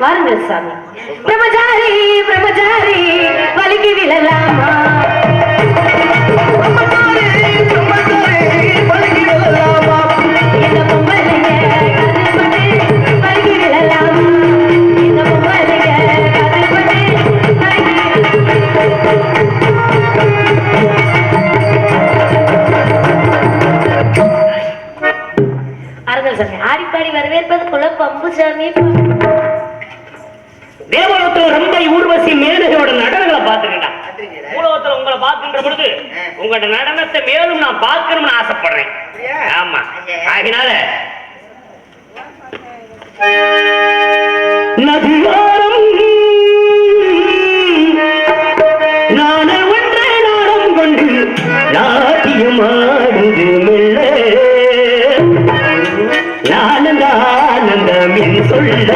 வாருங்கள் சாமி. பிரம்மச்சாரி பிரம்மச்சாரி வலிக்கு விழலாமா? இந்த பொம்பளைங்க கதுபட்டு வலிக்கு விழலாம். இந்த பொம்பளைங்க கதுபட்டு அருங்கள் சாமி. ஆடிப்பாடி வரவேற்பது குலப்பம்பு சாமி. தேவலோகத்தில் ரம்பை ஊர்வசி மேனகையோட நடனங்களை பார்த்துக்கிட்டா. மூலவத்தில் உங்களை பார்க்கின்ற பொழுது உங்களோட நடனத்தை மேலும் நான் பார்க்கணும்னு ஆசைப்படுறேன். ஆமா, ஆகினால நதியோரம் நான ஒன்றை நாடம் கொண்டு நாட்டியமாடுது மெல்ல ஆனந்தம் என் சொல்ல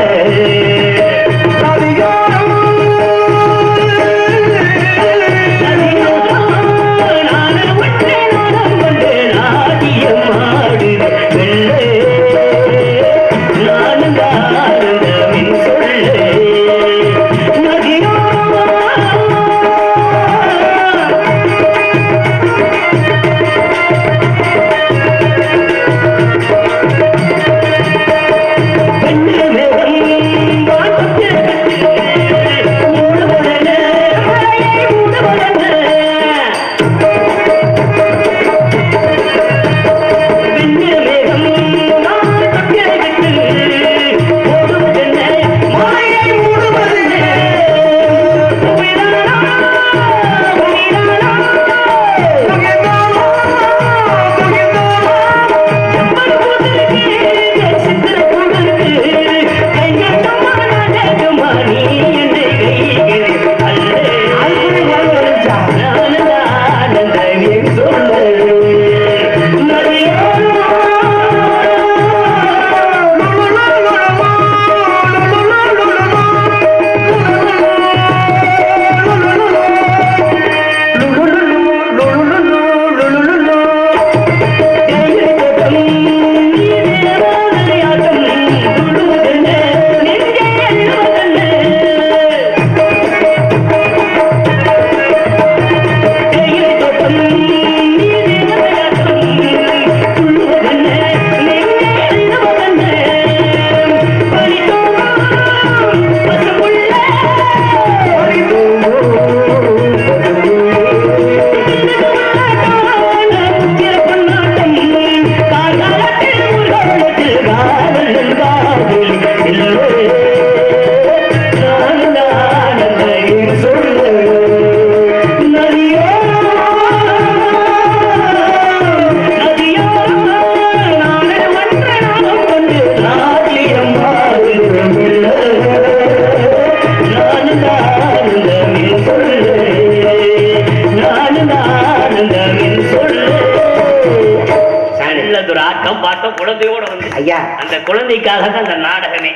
குழந்தைக்காக தான் அந்த நாடகமே.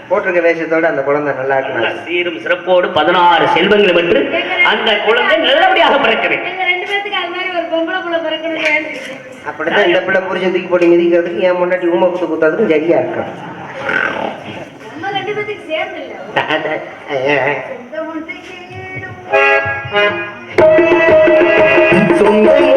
போட்டிருக்க வேஷத்தோட அந்த குழந்தை நல்லா இருக்கு. சீரும் சிறப்போடு 16 செல்வங்களை பெற்று அந்த குழந்தை நல்லபடியாக பிறக்கவே. அப்படிதான் இந்த பிள்ளை புரிஞ்சதுக்கு போட்டு மிதிக்கிறதுக்கு என் முன்னாடி ஊமை குத்து குத்தாதுக்கும் சரியா இருக்கும். சொந்தம்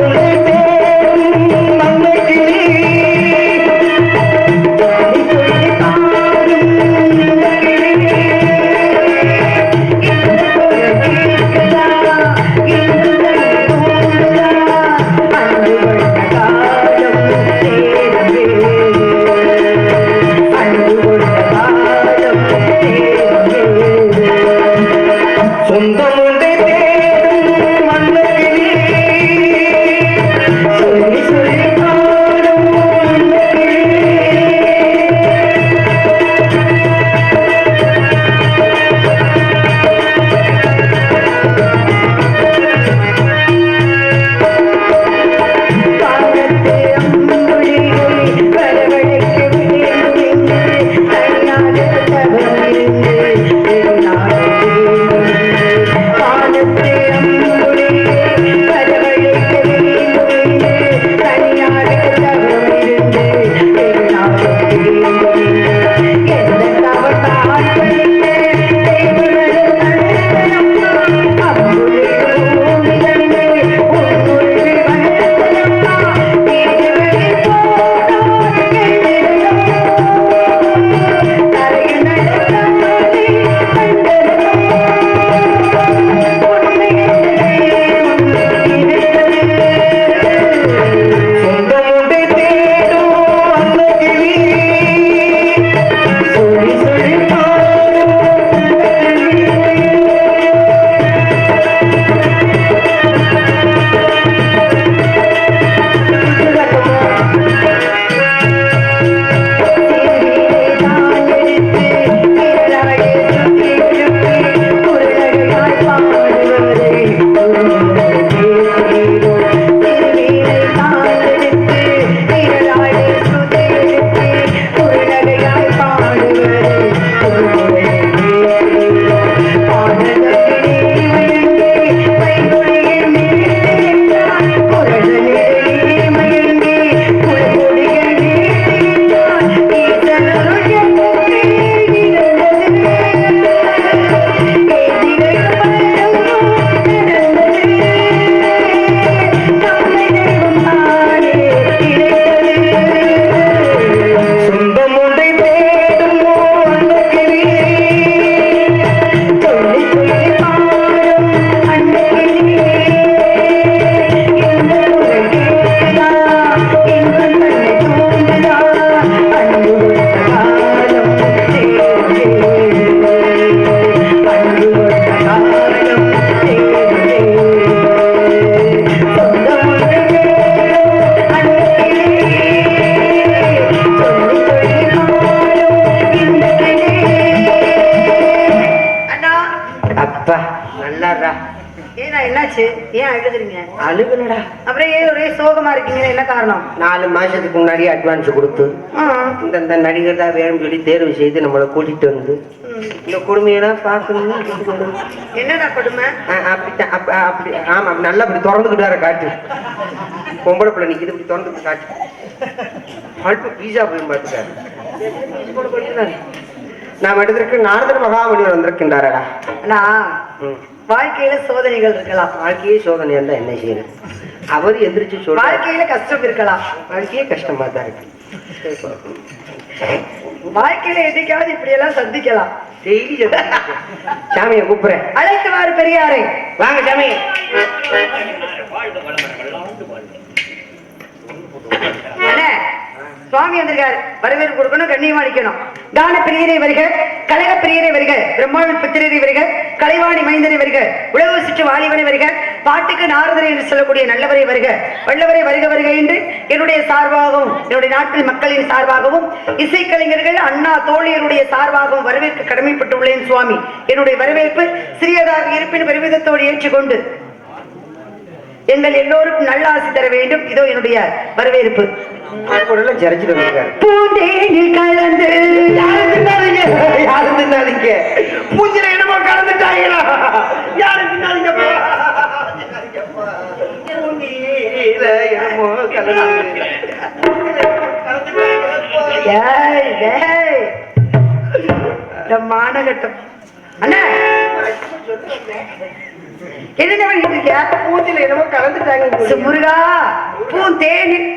என்னாச்சு? ஏன் அழுகுறீங்க? அழுகுனடா. அப்புறம் ஏன் ஒரே சோகமா இருக்கீங்க? என்ன காரணம்? 4 மாசத்துக்கு முன்னாடி அட்வான்ஸ் கொடுத்து இந்த நடிகர் தான் வேணும்னு சொல்லி தேர்வு செய்து நம்மளை கூட்டிட்டு வந்து இந்த கொடுமையெல்லாம் பார்க்கணும்னு. என்னடா கொடுமை? அப்படித்தான். அப்படி ஆமா, நல்லா அப்படி திறந்துக்கிட்டார காட்டு. பொம்பளை பிள்ளை நிக்குது, இப்படி திறந்துக்கிட்டு காட்டு. அல்ப பீஸா போய் பார்த்துட்டாரு. நாம் எடுத்திருக்கு நாரதர் மகாமுனிவர் வந்திருக்கின்றாரடா. அண்ணா, வாழ்க்கையில சோதனைகள் இருக்கலாம். வாழ்க்கையே சோதனை இருந்தா என்ன செய்யறது? அவர் எந்திரிச்சு சொல்ற வாழ்க்கையில கஷ்டம் இருக்கலாம். வாழ்க்கையே கஷ்டமா தான் இருக்கு. வாழ்க்கையில எதுக்காவது இப்படி எல்லாம் சந்திக்கலாம். டெய்லி சாமியை கூப்பிடுறேன். அழைத்துவாரு பெரியாரே. வாங்க சாமி. அண்ணே, சுவாமி வந்திருக்காரு, வரவேற்பு கொடுக்கணும், கண்ணியமா அளிக்கணும். தான பிரியரை வருக, கழக பிரியரை வருக, பிரம்மாவின் புத்திரரை வருக, கலைவாணி மைந்தரை வருக, உலக சுற்று வாலிபனை வருக, பாட்டுக்கு நாரதரை என்று சொல்லக்கூடிய நல்லவரை வருக, வல்லவரை வருக வருக என்று என்னுடைய சார்பாகவும் என்னுடைய நாட்டில் மக்களின் சார்பாகவும் இசைக்கலைஞர்கள் அண்ணா தோழியருடைய சார்பாகவும் வரவேற்க கடமைப்பட்டுள்ளேன் சுவாமி. என்னுடைய வரவேற்பு சிறியதாக இருப்பின் பெருமிதத்தோடு ஏற்றுக்கொண்டு எங்கள் எல்லோருக்கும் நல்ல ஆசி தர வேண்டும். இதோ என்னுடைய வரவேற்பு. ஜரிச்சிட்டு வந்திருக்காரு. பூந்தேனில் கலந்து யாரும் தின்னாதீங்க. பூஞ்சில என்னமோ கலந்துட்டாங்களா? யாரும் தின்னாதீங்க. என்னமோ கலந்து மானகட்டம். அண்ணா, என்ன பண்ணிட்டு இருக்கியா? பூஞ்சில என்னமோ கலந்துட்டாங்க. முருகா, பூந்தேனில்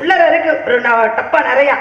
உள்ளர இருக்கு ஒரு டப்பா நிறைய.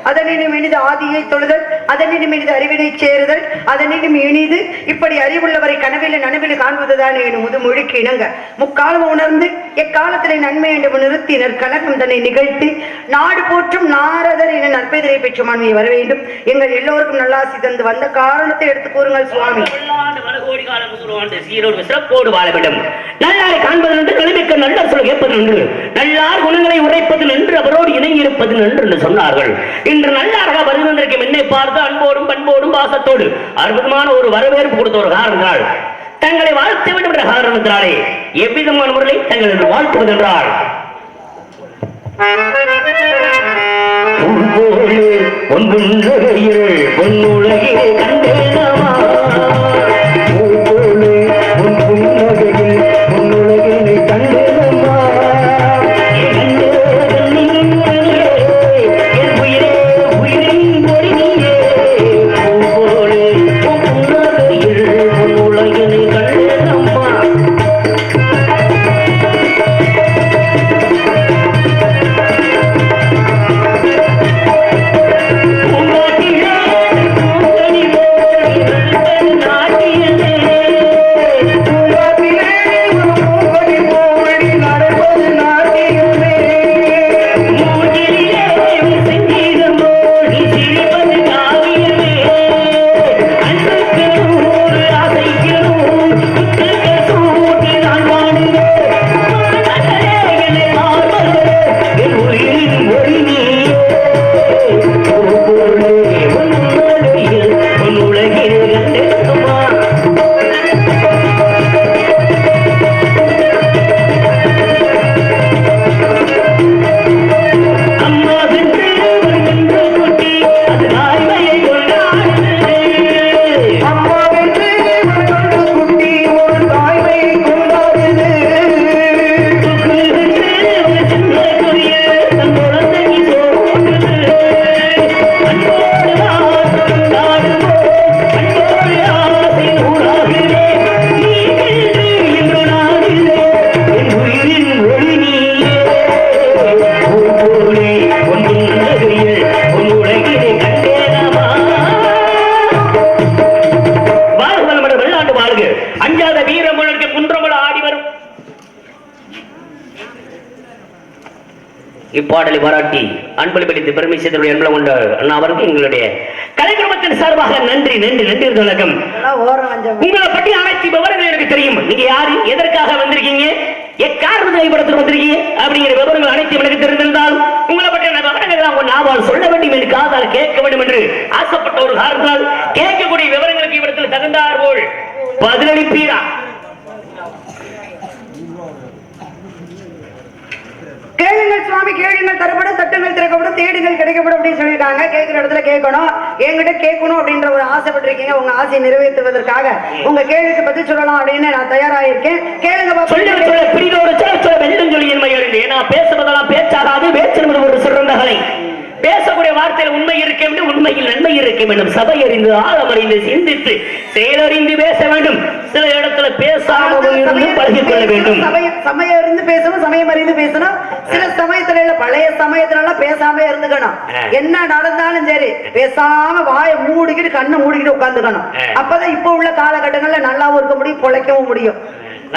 அதனினும் இனிது ஆதியை தொழுதல், அதனினும் இனிது அறிவினை சேருதல், அதனினும் இனிது இப்படி அறிவுள்ளவரை கனவில நனவில காண்பதுதான் எனும் முதுமொழிக்கு இணங்க முக்காலம் உணர்ந்து எக்காலத்திலே நன்மை என்று நிறுத்தினர் கலகம் தன்னை நிகழ்த்தி நாடு போற்றும் நாரதர் என நற்பெயரை பெற்ற மாண்மையை வர வேண்டும். எங்கள் எல்லோருக்கும் நல்லாசி தந்து வந்த காரணத்தை எடுத்து கூறுங்கள் சுவாமி. சிறப்போடு வாழ வேண்டும். நல்லாரை காண்பது நன்று, நிலைமைக்கு நல்ல சொல் கேட்பது நன்று, நல்லார் குணங்களை உரைப்பது நன்று, அவரோடு இணங்கி இருப்பது நன்று என்று சொன்னார்கள். இன்று நல்லாராக வருவதற்கு என்னை பார்த்து அன்போடும் பண்போடும் பாசத்தோடு அற்புதமான ஒரு வரவேற்பு கொடுத்த ஒரு காரணத்தால் தங்களை வாழ்த்த வேண்டும் என்ற காரணத்தினாலே எவ்விதமான முறையில் தங்கள் என்று வாழ்த்துவது என்றால் பொன்னுலகிலே கண்டேனமா வரும். இப்பாடலை பாராட்டி அன்பளி படித்து பெருமை செய்தவர்கள் என்பதை கொண்ட அண்ணா அவருக்கு எங்களுடைய கலைக்குடும்பத்தின் சார்பாக நன்றி நன்றி நன்றி வணக்கம். உங்களை பற்றி அனைத்து விவரங்கள் எனக்கு தெரியும். நீங்க யாரு, எதற்காக வந்திருக்கீங்க, எக்காரணத்தை கைப்படத்தில் வந்திருக்கீங்க அப்படிங்கிற விவரங்கள் அனைத்தும் எனக்கு தெரிந்திருந்தால் உங்களை பற்றி விவரங்கள் உங்க நாவால் சொல்ல வேண்டும் என்று காதால் கேட்க வேண்டும் என்று ஆசைப்பட்ட ஒரு காரணத்தால் கேட்கக்கூடிய விவரங்களுக்கு இவ்விடத்தில் தகுந்தார் போல் பதிலளிப்பீரா? கேளுங்கள் சுவாமி, கேளுங்கள் தரப்படும், தட்டுங்கள் திறக்கப்படும், தேடுங்கள் கிடைக்கப்படும் அப்படின்னு சொல்லியிருக்காங்க. கேட்கிற இடத்துல கேட்கணும், என்கிட்ட கேட்கணும் அப்படின்ற ஒரு ஆசைப்பட்டிருக்கீங்க. உங்க ஆசையை நிறைவேற்றுவதற்காக உங்க கேள்விக்கு பதில் சொல்லலாம் அப்படின்னு நான் தயாராயிருக்கேன். கேளுங்க. பேசுவதெல்லாம் பேச்சாகாது, பேச்சுவது ஒரு சிறந்த கலை. பேசக்கூடிய வார்த்தையில் உண்மை இருக்க வேண்டும், உண்மையில் நன்மை இருக்க வேண்டும். சபை அறிந்து ஆழம் அறிந்து சிந்தித்து செயலறிந்து பேச வேண்டும். சில இடத்துல பேசாமல் பழகிக் கொள்ள வேண்டும். சமயம் இருந்து பேசணும், சமயம் அறிந்து பேசணும். சில சமயத்துல பழைய சமயத்துல பேசாம இருந்துக்கணும். என்ன நடந்தாலும் சரி பேசாம வாயை மூடிக்கிட்டு கண்ணை மூடிக்கிட்டு உட்கார்ந்துக்கணும். அப்பதான் இப்ப உள்ள காலகட்டங்கள்ல நல்லாவும் இருக்க முடியும், பொழைக்கவும் முடியும்.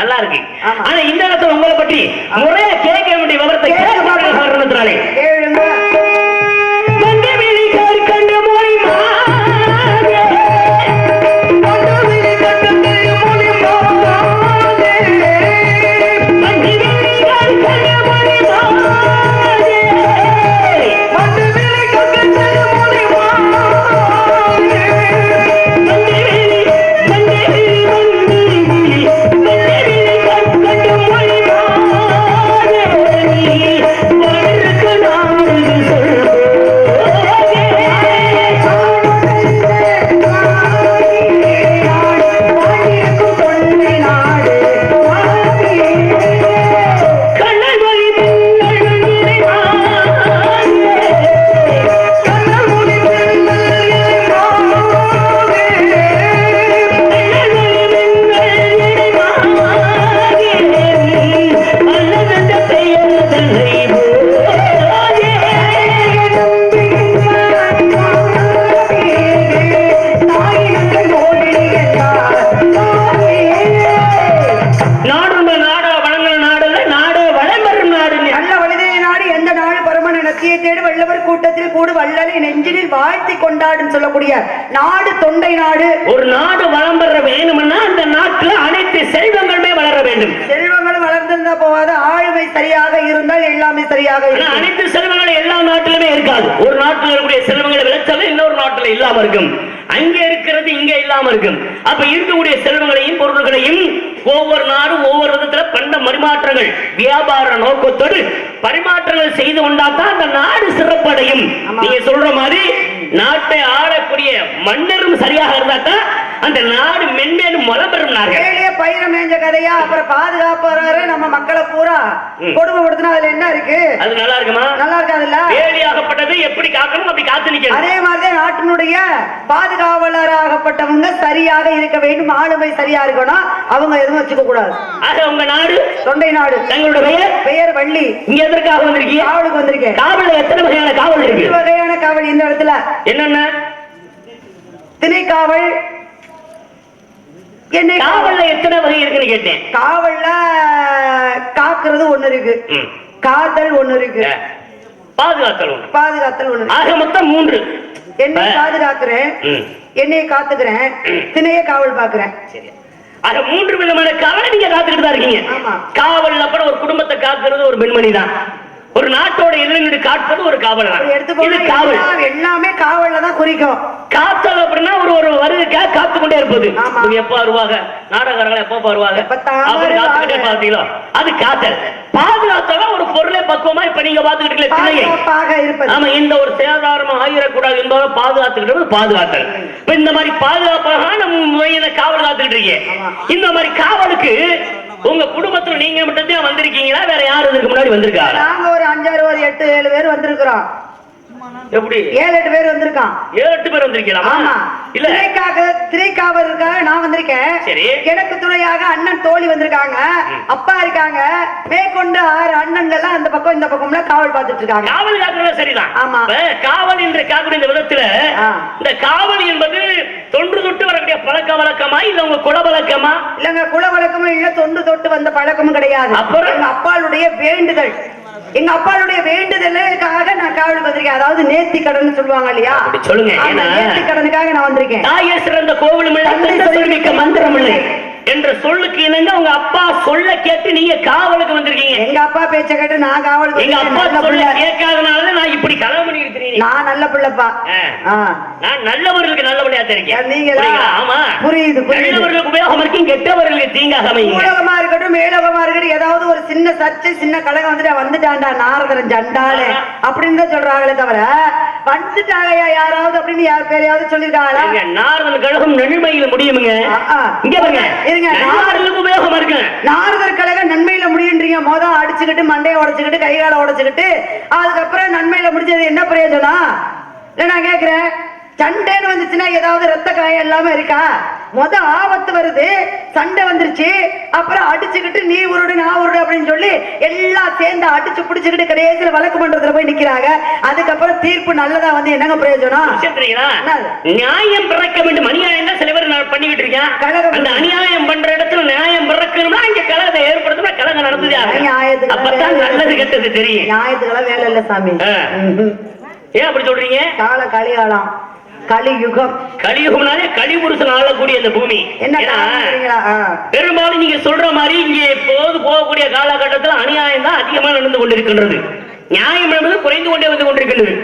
நல்லா இருக்கு. ஆனா இந்த இடத்துல உங்களை பற்றி முறையா கேட்க வேண்டிய விவரத்தை காரணத்தினாலே கேளுங்க. சொல்லக்கூடிய நாடு தொண்டை நாடு. ஒரு நாடு வளம் பெற வேணும்னா அந்த நாட்டுல அனைத்து செல்வங்களுமே வளர வேண்டும். செல்வங்களும் வளர்ந்திருந்தா போவாது, ஆளுமை சரியாக இருந்தால் எல்லாமே சரியாக இருக்கும். அனைத்து செல்வங்களும் எல்லா நாட்டிலுமே இருக்காது. ஒரு நாட்டில் இருக்கக்கூடிய செல்வங்களை விளைச்சல் இன்னொரு நாட்டில் இல்லாம இருக்கும். அங்க இருக்கிறது இங்க இல்லாம இருக்கும். அப்ப இருக்கக்கூடிய செல்வங்களையும் பொருள்களையும் ஒவ்வொரு நாடும் ஒவ்வொரு விதத்துல பண்ட பரிமாற்றங்கள் வியாபார நோக்கத்தோடு பரிமாற்றங்கள் செய்து கொண்டாதான் அந்த நாடு சிறப்படையும். நீங்க சொல்ற மாதிரி நாட்டை ஆளக்கூடிய மன்னரும் சரியாக இருந்தா தான் அந்த நாடு மென்மேலும் வளம் பெறும். பயிர மேஞ்ச கதையா அப்புறம் பாதுகாப்பாரு நம்ம மக்களை பூரா கொடுமைப்படுத்தினா அதுல என்ன இருக்கு? அது நல்லா இருக்குமா? நல்லா இருக்காதுல்ல. வேலியாகப்பட்டது எப்படி காக்கணும் அப்படி காத்து நிக்கணும். அதே மாதிரி நாட்டினுடைய பாதுகாவலராகப்பட்டவங்க சரியாக இருக்க வேண்டும், ஆளுமை சரியா இருக்கணும், அவங்க எதுவும் வச்சுக்க கூடாது. ஆக உங்க நாடு தொண்டை நாடு. தங்களுடைய பெயர் வள்ளி. இங்க எதற்காக வந்திருக்கீங்க? காவலுக்கு வந்திருக்கேன். காவல்ல எத்தனை வகையான காவல் இருக்கு? வகையான காவல் இந்த இடத்துல என்னென்ன? திணை காவல். என்ன காவல்ல எத்தனை வகை இருக்குன்னு கேட்டேன். காவல்ல காக்குறது ஒண்ணு இருக்கு, காத்தல் ஒண்ணு இருக்கு, பாதுகாத்தல் ஒண்ணு, பாதுகாத்தல் ஒண்ணு. ஆக மொத்தம் 3. என்னை பாதுகாக்கிறேன், என்னைய காத்துக்கிறேன், திணைய காவல் பாக்குறேன். சரி, ஆக 3 விதமான காவலை நீங்க காத்துக்கிட்டு தான் இருக்கீங்க. காவல் அப்புறம் ஒரு குடும்பத்தை காக்கிறது ஒரு பெண்மணி தான். ஒரு நாட்டோட எதிர்த்து காட்பது ஒரு காவல் தான். இது காவல் எல்லாமே காவல்ல தான் குறிக்கும். காத்தல் அப்படின்னா ஒரு ஒரு வருகைக்காக காத்து கொண்டே இருப்பது. எப்ப வருவாங்க நாடகர்கள், எப்ப வருவாங்க பாத்தீங்களோ அது காத்தல். பாதுகாத்தல் ஒரு பொருளை பக்குவமா இப்ப நீங்க பாத்துக்கிட்டு ஆமா இந்த ஒரு சேதாரமா ஆகிடக்கூடாது என்பதை பாதுகாத்துக்கிட்டு பாதுகாத்தல். இப்ப இந்த மாதிரி பாதுகாப்பாக நம்ம காவல் காத்துக்கிட்டு இருக்கீங்க. இந்த மாதிரி காவலுக்கு உங்க குடும்பத்துல நீங்க மட்டும்தான் வந்திருக்கீங்களா, வேற யாரும் இதுக்கு முன்னாடி வந்திருக்காங்க? நாங்க ஒரு 5 6 ஒரு 8 7 பேர் வந்திருக்கிறோம். எப்படி 7 8 பேர் வந்திருக்கான். 7 8 பேர் வந்திருக்கீங்களா? இல்ல. திரைக்காவதற்காக நான் வந்திருக்கேன். சரி. எனக்கு துணையாக அண்ணன் தோழி வந்திருக்காங்க, அப்பா இருக்காங்க, மேற்கொண்டு 6 அண்ணன்கள் எல்லாம் அந்த பக்கம் இந்த பக்கம்ல காவல் பார்த்துட்டு இருக்காங்க. காவல் காக்குறது சரிதான். ஆமா. காவல் என்ற காக்குற இந்த விதத்துல இந்த காவல் என்பது தொன்று தொட்டு வரக்கூடிய பழக்க வழக்கமா இல்ல உங்க குல வழக்கமா? இல்லங்க, குல வழக்கமும் இல்ல, தொண்டு தொட்டு வந்த பழக்கமும் கிடையாது. அப்புறம் எங்க அப்பாளுடைய வேண்டுதல், எங்க அப்பாளுடைய வேண்டுதலுக்காக நான் காவலுக்கு வந்திருக்கேன். அதாவது நேர்த்தி கடன் சொல்லுவாங்க இல்லையா, சொல்லுங்க. நேர்த்தி கடனுக்காக நான் வந்திருக்கேன். தாயே சிறந்த கோவிலும் இல்லை, மந்திரம் இல்லை என்ற சொல்லுக்கு இணங்க உங்க அப்பா சொல்ல கேட்டு நீங்க காவலுக்கு வந்திருக்கீங்க. எங்க அப்பா பேச்ச கேட்டு நான் காவலுக்கு. எங்க அப்பா சொல்ல கேட்காதனால நான் இப்படி கலவு பண்ணி இருக்கிறேன். நான் நல்ல பிள்ளைப்பா. நான் நல்லவர்களுக்கு நல்லபடியா தெரியும். நீங்க ஆமா, புரியுது. நல்லவர்களுக்கு உபயோகம் இருக்கும், கெட்டவர்களுக்கு தீங்காக அமையும். உலகமா இருக்கட்டும் மேலோகமா இருக்கட்டும், ஏதாவது ஒரு சின்ன சர்ச்சை சின்ன கலகம் வந்துட்டாண்டா நாரதரன் ஜண்டாலே அப்படின்னு தான் சொல்றாங்களே தவிர வந்துட்டாங்கயா யாராவது அப்படின்னு யார் பேரையாவது சொல்லிருக்காங்களா? நாரதன் கழகம் நன்மையில முடியுமுங்க. இங்க பாருங்க, உபயோகமா இருக்கு. நாரதர் கழகம் நன்மையில முடியுன்றீங்க. மொதல் அடிச்சுக்கிட்டு மண்டையை உடைச்சுக்கிட்டு கைகால உடைச்சுக்கிட்டு அதுக்கப்புறம் நன்மையில முடிஞ்சது என்ன பிரயோஜனம்? இல்ல நான் கேக்குறேன், சண்டைன்னு வந்துச்சுன்னா ஏதாவது ரத்த காயம் இல்லாம இருக்கா? ஆபத்து வருது, சண்டை வந்துருச்சு, அப்புறம் அடிச்சுக்கிட்டு நீ உருடு நான் உருடு அப்படின்னு சொல்லி எல்லாம் சேர்ந்து அடிச்சு பிடிச்சுக்கிட்டு கடைசியில வழக்கு மன்றத்துல போய் நிக்கிறாங்க. அதுக்கப்புறம் தீர்ப்பு நல்லதா வந்து என்னங்க பிரயோஜனம்? நியாயம் பிறக்க வேண்டும். அநியாயம் தான் சில பேர் பண்ணிக்கிட்டு இருக்கேன். அந்த அநியாயம் பண்ற இடத்துல நியாயம் பிறக்கணும்னா இங்க கழகத்தை ஏற்படுத்தினா கழகம் நடந்தது. அப்பதான் நல்லது கெட்டது தெரியும். நியாயத்துக்கெல்லாம் வேலை இல்ல சாமி. ஏன் அப்படி சொல்றீங்க? கால கலிகாலம், கலியுகம். கலியுகம்னாலே கலிபுருஷன் ஆளக்கூடிய அந்த பூமி. பெரும்பாலும் நீங்க சொல்ற மாதிரி இங்கே போகக்கூடிய காலகட்டத்தில் அநியாயம் தான் அதிகமா நடந்து கொண்டிருக்கின்றது. நியாயம் என்பது குறைந்து கொண்டே வந்து கொண்டிருக்கின்றது.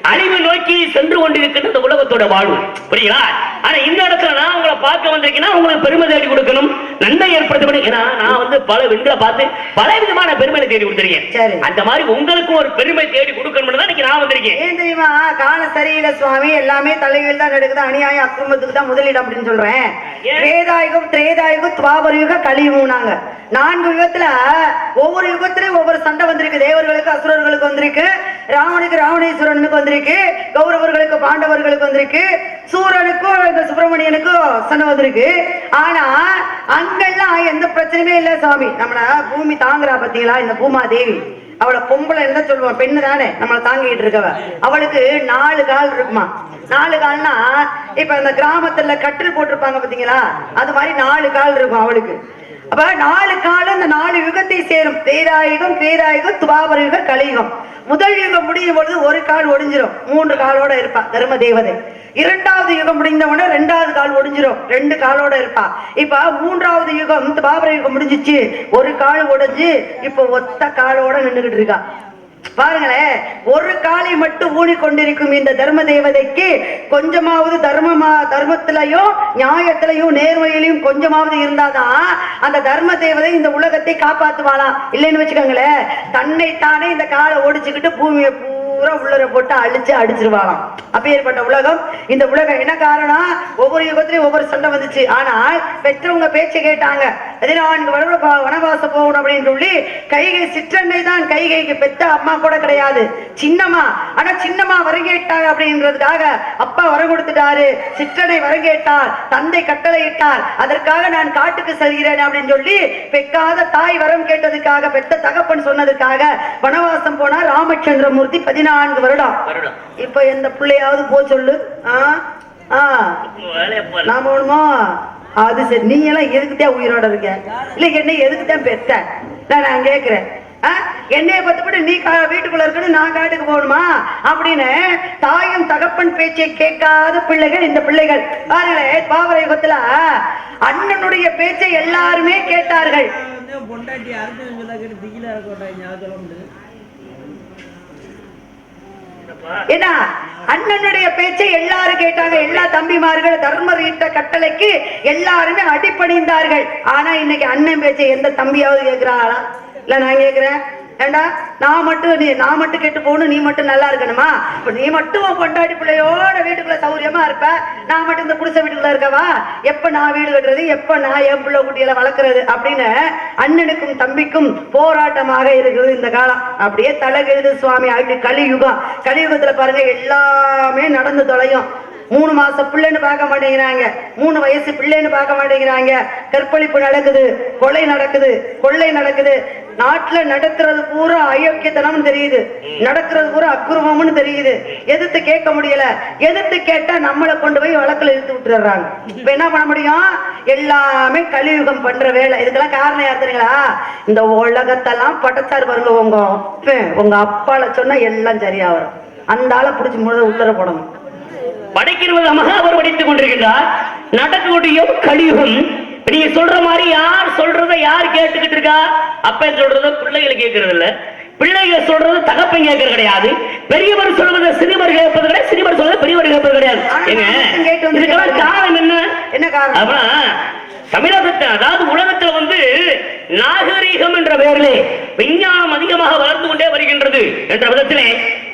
அழிவு நோக்கி சென்று கொண்டிருக்கின்ற இந்த உலகத்தோட வாழ்வு. புரியுங்களா? ஆனா இந்த இடத்துல நான் உங்களை பார்க்க வந்திருக்கேன்னா உங்களுக்கு பெருமை தேடி கொடுக்கணும், நன்மை ஏற்படுத்தப்படும். ஏன்னா நான் வந்து பல பெண்களை பார்த்து பல விதமான பெருமை தேடி கொடுத்திருக்கேன். அந்த மாதிரி உங்களுக்கு ஒரு பெருமை தேடி கொடுக்கணும் தான் நான் வந்திருக்கேன். ஏன் தெரியுமா? கால சரியில்லை சுவாமி, எல்லாமே தலையில் தான் நடக்குது, அநியாயம் அக்கிரமத்துக்கு தான் முதலிடம் அப்படின்னு சொல்றேன். திரேதாயுகம், திரேதாயுகம், துவாபர யுகம், கலியுகம். நாங்க 4 யுகத்துல ஒவ்வொரு யுகத்திலும் ஒவ்வொரு சண்டை வந்திருக்கு. தேவர்களுக்கு அசுரர்களுக்கு வந்திருக்கு, ராவனுக்கு ராவணேஸ்வரனுக்கு வந்திருக்கு, கௌரவர்களுக்கு பாண்டவர்களுக்கு வந்திருக்கு, சூரனுக்கும் சுப்பிரமணியனுக்கும் சண்டை வந்திருக்கு. ஆனா அங்கெல்லாம் எந்த பிரச்சனையுமே இல்ல சாமி. நம்மள பூமி தாங்குறா பாத்தீங்களா இந்த பூமா தேவி, அவளை பொம்பளை என்ன சொல்லுவான், பெண்ணு தானே நம்மளை தாங்கிட்டு இருக்கவ. அவளுக்கு 4 கால் இருக்குமா. 4 கால்னா இப்ப இந்த கிராமத்துல கட்டில் போட்டிருப்பாங்க பாத்தீங்களா, அது மாதிரி 4 கால் இருக்கும் அவளுக்கு. அப்ப 4 காலம் இந்த 4 யுகத்தை சேரும். பேராயுகம், பேராயுகம், துவாபர யுகம், கலியுகம். முதல் யுகம் முடியும் பொழுது 1 கால் ஒடிஞ்சிரும், 3 காலோட இருப்பா தர்ம தேவதை. 2வது யுகம் முடிந்த உடனே 2வது கால் ஒடிஞ்சிரும், 2 காலோட இருப்பா. இப்ப 3வது யுகம் துவாபர யுகம் முடிஞ்சிச்சு, 1 கால் ஒடிஞ்சு இப்ப ஒத்த காலோட நின்றுகிட்டு இருக்கா. பாருங்களேன், 1 காலை மட்டும் ஊனிக்கொண்டிருக்கும் இந்த தர்ம தேவதைக்கு கொஞ்சமாவது தர்மத்திலையும் நியாயத்திலையும் நேர்மையிலையும் கொஞ்சமாவது இருந்தாதான் அந்த தர்ம தேவதை இந்த உலகத்தை காப்பாத்துவாளாம். இல்லைன்னு வச்சுக்கோங்களேன், தன்னைத்தானே இந்த காலை ஓடிச்சுக்கிட்டு பூமியை பூரா உள்ளர போட்டு அடிச்சிருவாளாம். அப்பேற்பட்ட உலகம் இந்த உலகம். என்ன காரணம்? ஒவ்வொரு யுகத்திலையும் ஒவ்வொரு சண்டை வந்துச்சு. ஆனால் பெற்றவங்க பேச்சை கேட்டாங்க. 14 வருடம் வனவாசம் போகணும் அப்படின்னு சொல்லி கைகை சிற்றன்னை தான், கைகைக்கு பெத்த அம்மா கூட கிடையாது, சின்னம்மா. ஆனா சின்னம்மா வரங்கேட்டாங்க அப்படின்றதுக்காக அப்பா வரம் கொடுத்துட்டாரு, சிற்றனை வரங்கேட்டார், தந்தை கட்டளை இட்டார், அதற்காக நான் காட்டுக்கு செல்கிறேன் அப்படின்னு சொல்லி பெக்காத தாய் வரம் கேட்டதுக்காக, பெத்த தகப்பன் சொன்னதுக்காக வனவாசம் போனார் ராமச்சந்திரமூர்த்தி 14 வருடம். இப்ப எந்த பிள்ளையாவது போ சொல்லு. நாம ஒண்ணுமோ அது சரி. நீ எல்லாம் எதுக்குத்தான் உயிரோட இருக்க? இல்ல என்னை எதுக்குத்தான் பெத்த? நான் கேக்குறேன், என்னைய பத்துப்பட்டு நீ வீட்டுக்குள்ள இருக்கணும், நான் காட்டுக்கு போகணுமா அப்படின்னு தாயும் தகப்பன் பேச்சை கேட்காத பிள்ளைகள் இந்த பிள்ளைகள். பாருங்களேன், துவாபர யுகத்துல அண்ணனுடைய பேச்சை எல்லாருமே கேட்டார்கள். என்ன அண்ணனுடைய பேச்சை எல்லாரும் கேட்டாங்க. எல்லா தம்பிமார்கள் தர்மர் இட்ட கட்டளைக்கு எல்லாருமே அடிபணிந்தார்கள். ஆனா இன்னைக்கு அண்ணன் பேச்சை எந்த தம்பியாவது கேட்கிறாங்களா? இல்ல நான் கேட்கிறேன், ஏண்டா நான் மட்டும் கெட்டு போகணும், நீ மட்டும் நல்லா இருக்கணுமா? இப்ப நீ மட்டும் கொண்டாடி பிள்ளையோட வீட்டுக்குள்ள சௌரியமா இருப்ப, நான் மட்டும் இந்த புடிச்ச வீட்டுக்குள்ள இருக்கவா? எப்ப நான் வீடு கட்டுறது, எப்ப நான் என் பிள்ளை குட்டியில வளர்க்கறது அப்படின்னு அண்ணனுக்கும் தம்பிக்கும் போராட்டமாக இருக்குது இந்த காலம். அப்படியே தலைகெழுது சுவாமி. அப்படி கலியுகம். கலியுகத்துல பாருங்க எல்லாமே நடந்து தொலையும். 3 மாச பிள்ளைன்னு பார்க்க மாட்டேங்கிறாங்க, 3 வயசு பிள்ளைன்னு பார்க்க மாட்டேங்கிறாங்க. கற்பழிப்பு நடக்குது, கொலை நடக்குது, கொள்ளை நடக்குது. நாட்டுல நடக்கிறது பூரா அயோக்கியத்தனம்னு தெரியுது, நடக்கிறது பூரா அக்குருவம்னு தெரியுது. எதிர்த்து கேட்க முடியல. எதிர்த்து கேட்டா நம்மளை கொண்டு போய் வழக்குல இழுத்து விட்டுறாங்க. இப்ப என்ன பண்ண முடியும்? எல்லாமே கலியுகம் பண்ற வேலை. இதுக்கெல்லாம் காரணம் யார் தெரியுங்களா? இந்த உலகத்தெல்லாம் பட்டத்தார் பாருங்க. உங்க அப்பால சொன்னா எல்லாம் சரியா வரும். அந்த ஆளை பிடிச்சி முழுத உத்தர போடணும். படைக்கிற விதமாக அவர் படித்துக் கொண்டிருக்கின்றார். நடக்கக்கூடிய கலியுகம். நீங்க சொல்ற மாதிரி யார் சொல்றத யார் கேட்டுக்கிட்டு இருக்கா? அப்பன் சொல்றத பிள்ளைகளை கேட்கறது இல்ல, பிள்ளைகள் சொல்றது தகப்பன் கேட்கறது கிடையாது. பெரியவர் சொல்வதை சிறுவர் கேட்பது கிடையாது, சிறுவர் சொல்வதை பெரியவர் கேட்பது கிடையாது. இதுக்கெல்லாம் காரணம் என்ன? என்ன காரணம்? தமிழகத்தை, அதாவது உலகத்துல நாகரீகம் என்ற பெயரிலே விஞ்ஞானம் அதிகமாக வளர்ந்து கொண்டே வருகின்றது என்ற விதத்திலே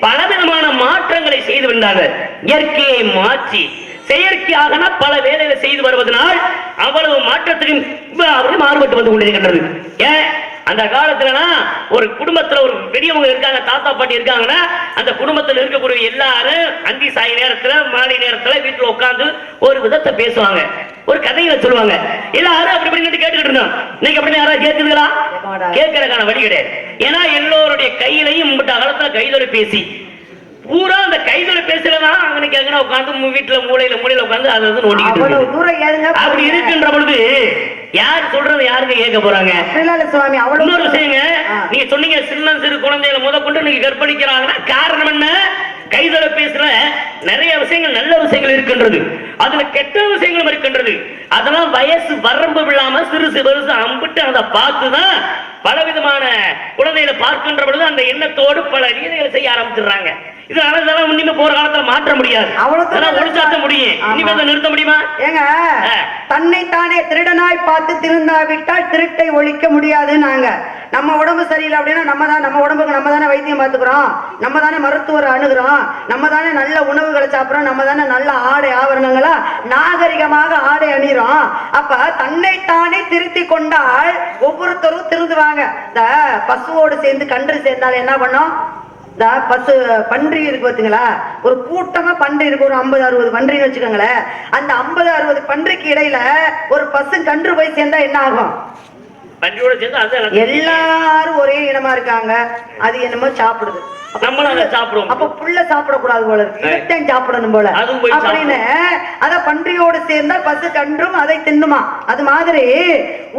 பலவிதமான மாற்றங்களை செய்து வந்தார்கள். இயற்கையை மாற்றி செயற்கையாக பல வேலைகளை செய்து வருவதனால் அவ்வளவு மாற்றத்துக்கு மாறுபட்டு வந்து கொண்டிருக்கின்றது. ஏன் அந்த காலத்துல ஒரு குடும்பத்துல ஒரு பெரியவங்க இருக்காங்க, தாத்தா பாட்டி இருக்காங்கன்னா அந்த குடும்பத்தில் இருக்கக்கூடிய எல்லாரும் அந்தி சாய் நேரத்துல மாலை நேரத்துல வீட்டுல உட்கார்ந்து ஒரு விதத்தை பேசுவாங்க, ஒரு கதைகளை சொல்லுவாங்க. எல்லாரும் அப்படி கேட்டுக்கிட்டு இருந்தோம். இன்னைக்கு அப்படி யாராவது கேட்குதுங்களா? கேட்கறதுக்கான வழி கிடையாது. ஏன்னா எல்லோருடைய கையிலையும் காலத்துல கைத்தொலைபேசி பூரா அந்த கைத்தொலைபேசியிலதான் அன்னைக்கு எங்க உட்காந்து வீட்டுல மூலையில உட்காந்து அதை நோண்டிக்கிட்டு அப்படி இருக்கின்ற பொழுது யார் சொல்றது யாருங்க கேட்க போறாங்க? சுவாமி இன்னொரு விஷயங்க, நீங்க சொன்னீங்க சின்ன சிறு குழந்தைகளை முதற்கொண்டு நீங்க கற்பழிக்கிறாங்கன்னா காரணம் என்ன? கைத்தொலைபேசியில நிறைய விஷயங்கள் நல்ல விஷயங்கள் இருக்கின்றது, அதுல கெட்ட விஷயங்களும் இருக்கின்றது. அதெல்லாம் வயசு வரம்பு இல்லாம சிறு சிறு அம்பிட்டு அதை பார்த்துதான் பலவிதமான குழந்தைகளை பார்க்கின்ற பொழுது அந்த எண்ணத்தோடு பல ரீதிகளை செய்ய ஆரம்பிச்சிடுறாங்க. இதனால இனிமே போற காலத்துல மாற்ற முடியாது, ஒழிச்சாட்ட முடியும். இனிமே நிறுத்த முடியுமா? ஏங்க தன்னைத்தானே திருடனாய் பார்த்து திருந்தாவிட்டால் திருட்டை ஒழிக்க முடியாது. நாங்க நம்ம உடம்பு சரியில்லை அப்படின்னா நம்ம உடம்புக்கு நம்ம தானே வைத்தியம் பார்த்துக்கிறோம், நம்ம தானே மருத்துவரை அணுகிறோம், நம்ம தானே நல்ல உணவுகளை சாப்பிடுறோம், நம்ம தானே நல்ல ஆடை ஆவரணங்களா நாகரிகமாக ஆடை அணிகிறோம். அப்ப தன்னைத்தானே திருத்தி கொண்டால் ஒவ்வொருத்தரும் திருந்துவாங்க. இந்த பசுவோடு சேர்ந்து கன்று சேர்ந்தால் என்ன பண்ணும்? பசு பன்றி இருக்கு பாத்தீங்களா, ஒரு கூட்டமா பன்றி இருக்கு, ஒரு 50-60 பன்றின்னு வச்சுக்கோங்களேன். அந்த 50-60 பன்றிக்கு இடையில ஒரு பசு கன்று போய் சேர்ந்தா என்ன ஆகும்? எல்லாரும் ஒரே இனமா இருக்காங்க, அது என்னமோ சாப்பிடுது, அப்ப புள்ள சாப்பிடக்கூடாது போல இருக்கு, சாப்பிடணும் போல அப்படின்னு அத பன்றியோடு சேர்ந்தா பசு கன்றும் அதை தின்னுமா. அது மாதிரி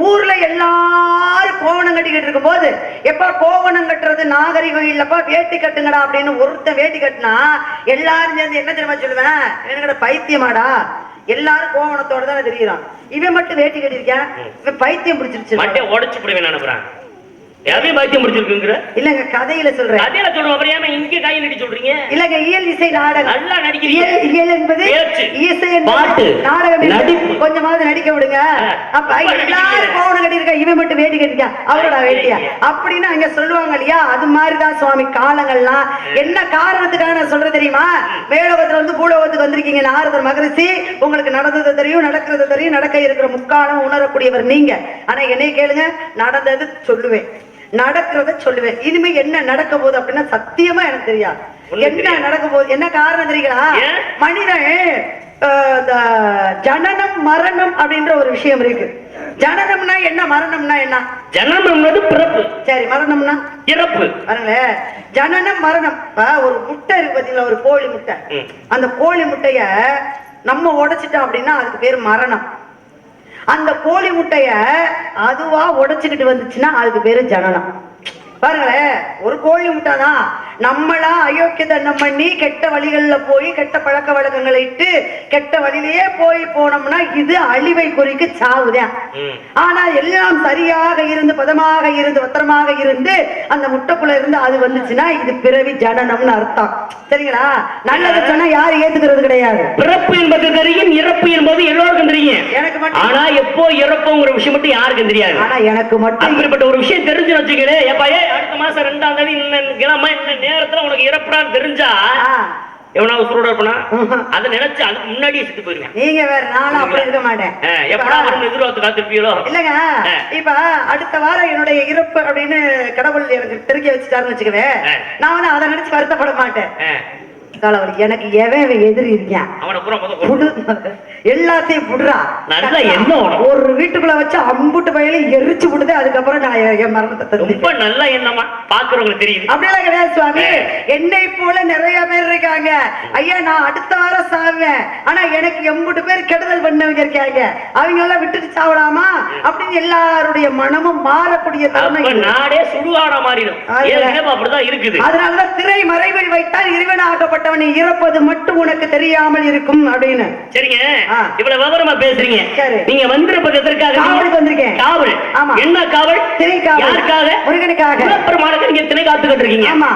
ஊர்ல எல்லாரும் கோவணம் கட்டிக்கிட்டு இருக்கும் போது, எப்ப கோவணம் கட்டுறது நாகரிகம் இல்லப்பா, வேட்டி கட்டுங்கடா அப்படின்னு ஒருத்தன் வேட்டி கட்டினா எல்லாரும் சேர்ந்து என்ன தெரியுமா சொல்லுவேன்? எனக்கு பைத்தியமாடா, எல்லாரும் கோவணத்தோட தானே தெரியுறான், இவன் மட்டும் வேட்டி கட்டிருக்கேன், இவன் பைத்தியம் பிடிச்சிருச்சு, உடச்சு போடுவேன் நினைக்கிறான். பைத்தியம் பிடிச்சிருக்குங்கிற இல்லங்க கதையில சொல்றேன், கதையில சொல்லுவோம். அப்புறம் ஏன் இங்க கை நடி சொல்றீங்க? இல்லங்க இயல் இசை நாடகம் நல்லா நடிக்கிறீங்க. இயல் என்பது இசை, பாட்டு, நாடகம், நடிப்பு. கொஞ்சமாவது நடிக்க விடுங்க. அப்ப எல்லாரும் கோவணம் கட்டிருக்கா, இவன் மட்டும் வேட்டி கட்டிருக்கா, அவரோட வேட்டியா அப்படின்னு அங்க சொல்லுவாங்க இல்லையா? அது மாதிரிதான் சுவாமி காலங்கள்லாம். என்ன காரணத்துக்காக நான் சொல்றது தெரியுமா? மேலோகத்துல பூலோகத்துக்கு வந்திருக்கீங்க நாரதர் மகரிஷி, உங்களுக்கு நடந்தது தெரியும், நடக்கிறது தெரியும், நடக்க இருக்கிற முக்காலம் உணரக்கூடியவர் நீங்க. ஆனா என்னை கேளுங்க, நடந்தது சொல்லுவேன், நடக்கிறத சொல்லுவேன். இனிமே என்ன நடக்க போகுது அப்படின்னா சத்தியமா எனக்கு தெரியாது. என்ன நடக்க போகுது, என்ன காரணம் தெரியுங்களா? மனிதன் ஜனனம் மரணம் அப்படின்ற ஒரு விஷயம் இருக்கு. ஜனனம்னா என்ன, மரணம்னா என்ன? ஜனனம் பிறப்பு, சரி, மரணம்னா இறப்பு. பாருங்களேன், ஜனனம் மரணம். ஒரு முட்டை இருக்கு பாத்தீங்களா, ஒரு கோழி முட்டை. அந்த கோழி முட்டைய நம்ம உடைச்சிட்டோம் அப்படின்னா அதுக்கு பேர் மரணம். அந்த கோழி முட்டைய அதுவா உடைச்சுக்கிட்டு வந்துச்சுன்னா அதுக்கு பேரு ஜனனம். பாருங்களேன், ஒரு கோழி முட்டை தான். நம்மளா அயோக்கியத்தனம் பண்ணி கெட்ட வழிகள்ல போய் கெட்ட பழக்க வழக்கங்களை இட்டு கெட்ட வழியிலேயே போனோம்னா இது அழிவை குறிக்கு சாவுதான். ஆனா எல்லாம் சரியாக இருந்து பதமாக இருந்து பத்திரமாக இருந்து அந்த முட்டைக்குள்ள இருந்து அது வந்துச்சுன்னா இது பிறவி ஜனனம்னு அர்த்தம். சரிங்களா? நல்லது சொன்னா யாரும் ஏத்துக்கிறது கிடையாது. பிறப்பு என்பது தெரியும், இறப்பு என்பது எல்லோருக்கும் தெரியும். எனக்கு மட்டும், ஆனா எப்போ இறப்புங்கிற விஷயம் மட்டும் யாருக்கும் தெரியாது. ஆனா எனக்கு மட்டும் அப்படிப்பட்ட ஒரு விஷயம் தெரிஞ்சு வச்சுக்கிறேன். அடுத்த மாசம் 2ஆம் தேதி கிழமை இந்த நேரத்துல உனக்கு இறப்புறான்னு தெரிஞ்சா எவனாவது சுருட இருப்பனா? அதை நினைச்சு அதுக்கு முன்னாடியே செத்து போயிருவேன். நீங்க வேற, நானும் அப்படி இருக்க மாட்டேன். எப்படா எதிர்பார்த்து காத்திருப்பீங்களோ? இல்லங்க, இப்ப அடுத்த வாரம் என்னுடைய இறப்பு அப்படின்னு கடவுள் எனக்கு தெரிஞ்சு வச்சுட்டாருன்னு வச்சுக்கவே, நான் அதை நினைச்சு வருத்தப்பட மாட்டேன். காலவலி எனக்கு எவன் எதிரி இருக்கான் அவனை பூரா புடு எல்லாத்தையும் புடுறா நல்லா என்ன ஒரு வீட்டுக்குள்ள வச்சு அம்புட்டு வயலை எரிச்சு விடுது. அதுக்கப்புறம் நான் என் மரணத்தை ரொம்ப நல்ல எண்ணமா பாக்குறவங்களுக்கு தெரியுது. அப்படியெல்லாம் கிடையாது சுவாமி. என்னை போல நிறைய பேர் இருக்காங்க. ஐயா நான் அடுத்த வாரம் சாவேன், ஆனா எனக்கு எம்புட்டு பேர் கெடுதல் பண்ணவங்க இருக்காங்க, அவங்க எல்லாம் விட்டுட்டு சாவலாமா அப்படின்னு எல்லாருடைய மனமும் மாறக்கூடிய தருணம். நாடே சுடுகாட மாறிடும். அப்படிதான் இருக்குது. அதனாலதான் திரை மறைவில் வைத்தால் இறைவனாகப்பட்டவனை இறப்பது மட்டும் உனக்கு தெரியாமல் இருக்கும் அப்படின்னு. சரிங்க, இவ்வளவு விவரமா பேசுறீங்க. நீங்க வந்திருப்பது எதற்காக? காவலுக்கு வந்திருக்கேன். காவல்? ஆமா. என்ன காவல்? திரை காவல். யாருக்காக? முருகனுக்காக. முருகப்பெருமானுக்கு நீங்க திணை காத்துக்கிட்டு இருக்கீங்க. ஆமா.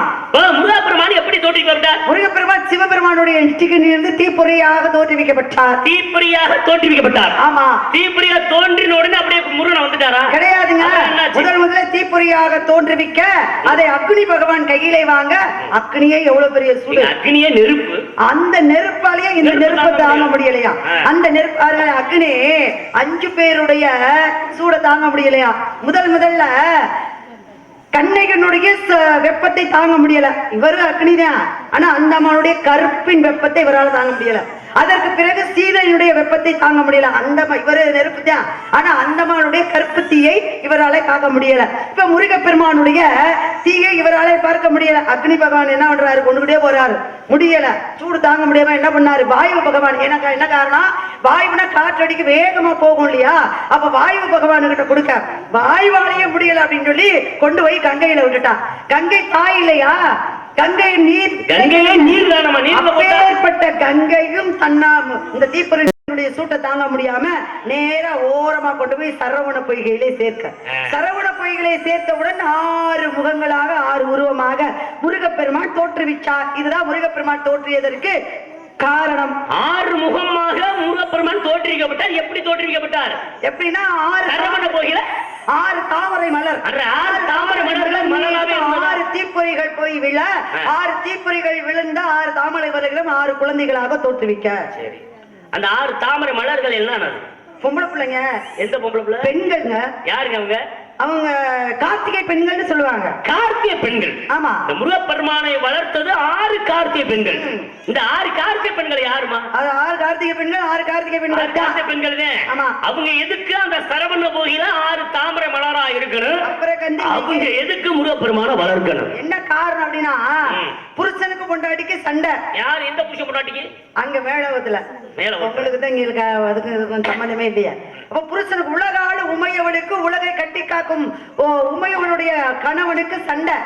முருகப்பெருமான் எப்படி தோற்றுவிக்கப்பட்டார்? முருகப்பெருமான் சிவபெருமானுடைய இருந்து தீப்பொறியாக தோற்றுவிக்கப்பட்டார். தீப்பொறியாக தோற்றுவிக்கப்பட்டார். ஆமா. தீப்பொறியா தோன்றின உடனே அப்படியே முருகன் வந்துட்டாரா? கிடையாதுங்க. முதல்ல தீப்பொறியாக தோற்றுவிக்க அதை அக்னி பகவான் கையிலே வாங்க, அக்னியே எவ்வளவு பெரிய சூடு. அக்னியே நெருப்பு. அந்த நெருப்பாலேயே இந்த நெருப்பை தாங்க முடியலையா? அந்த நெருப்பு அக்னி 5 பேருடைய சூட தாங்க முடியலையா? முதல்ல கண்ணைகனுடைய வெப்பத்தை தாங்க முடியல. இவரு அக்னிதான், ஆனா அந்த அம்மாவுடைய கருப்பின் வெப்பத்தை இவரால் தாங்க முடியல. அதற்கு பிறகு சீதையினுடைய வெப்பத்தை தாங்க முடியல. அந்த இவரு நெருப்பு தான், ஆனா அந்தமானுடைய கருப்பு தீயை இவராலே காக்க முடியல. இப்ப முருகப்பெருமானுடைய தீயை இவராலே பார்க்க முடியல. அக்னி பகவான் என்ன பண்றாரு? கொண்டுகிட்டே போறாரு, முடியல. சூடு தாங்க முடியாம என்ன பண்ணாரு? வாயு பகவான். என்ன காரணம்? வாயுனா காற்றடிக்கு வேகமா போகும் இல்லையா? அப்ப வாயு பகவான் கிட்ட கொடுக்க வாயுவாலேயே முடியல அப்படின்னு சொல்லி கொண்டு போய் கங்கையில விட்டுட்டான். கங்கை தாய் இல்லையா? கங்கை நீர், கங்கையே நீர் தானமா? அப்பேற்பட்ட கங்கையும் இந்த தீப்பொறியினுடைய சூட்டை தாங்க முடியாம நேரா ஓரமா கொண்டு போய் சரவண பொய்கையிலே சேர்க்க. சரவண பொய்களை சேர்த்தவுடன் 6 முகங்களாக 6 உருவமாக முருகப்பெருமான் தோற்றுவிச்சார். இதுதான் முருகப்பெருமான் தோற்றியதற்கு காரணம். 6 முகமாக முருகப்பெருமான் தோற்றுவிக்கப்பட்டார். எப்படி தோற்றுவிக்கப்பட்டார்? எப்படின்னா 6 சரவண பொய்கையில 6 தாமரை மலர், 6 தாமரை மலர்கள் மலராவே 6 தீப்பொறிகள் போய் விழ, 6 தீப்பொறிகள் விழுந்த 6 தாமரை மலர்களும் 6 குழந்தைகளாக தோற்றுவிக்க. சரி, அந்த 6 தாமரை மலர்கள் என்ன? பொம்பளை பிள்ளைங்க. எந்த பொம்பளை பிள்ளை? பெண்கள்ங்க. யாருங்க அவங்க? அவங்க கார்த்திகை பெண்கள்னு சொல்லுவாங்க. கார்த்திகை பெண்கள். ஆமா. இந்த முருகப்பெருமானை வளர்த்தது 6 கார்த்திகை பெண்கள். இந்த 6 கார்த்திகை பெண்கள் யாருமா? அது 6 கார்த்திகை பெண்கள். 6 கார்த்திகை பெண்கள். கார்த்திகை பெண்கள். ஆமா. அவங்க எதுக்கு அந்த சரவண போகில 6 தாமரை மலரா இருக்கணும்? அவங்க எதுக்கு முருகப்பெருமானை வளர்க்கணும்? என்ன காரணம் அப்படின்னா, புருஷனுக்கு பொண்டாட்டிக்கு சண்டை. யார்? எந்த புருஷ பொண்டாட்டிக்கு? அங்க மேலவத்துல. உங்களுக்கு தான் இங்க அதுக்கு சம்பந்தமே இல்லையா? அப்ப புருஷனுக்கு உலகால உமையவனுக்கு உலகை கட்டி காக்கும் உமையவனுடைய கணவனுக்கு சண்டை.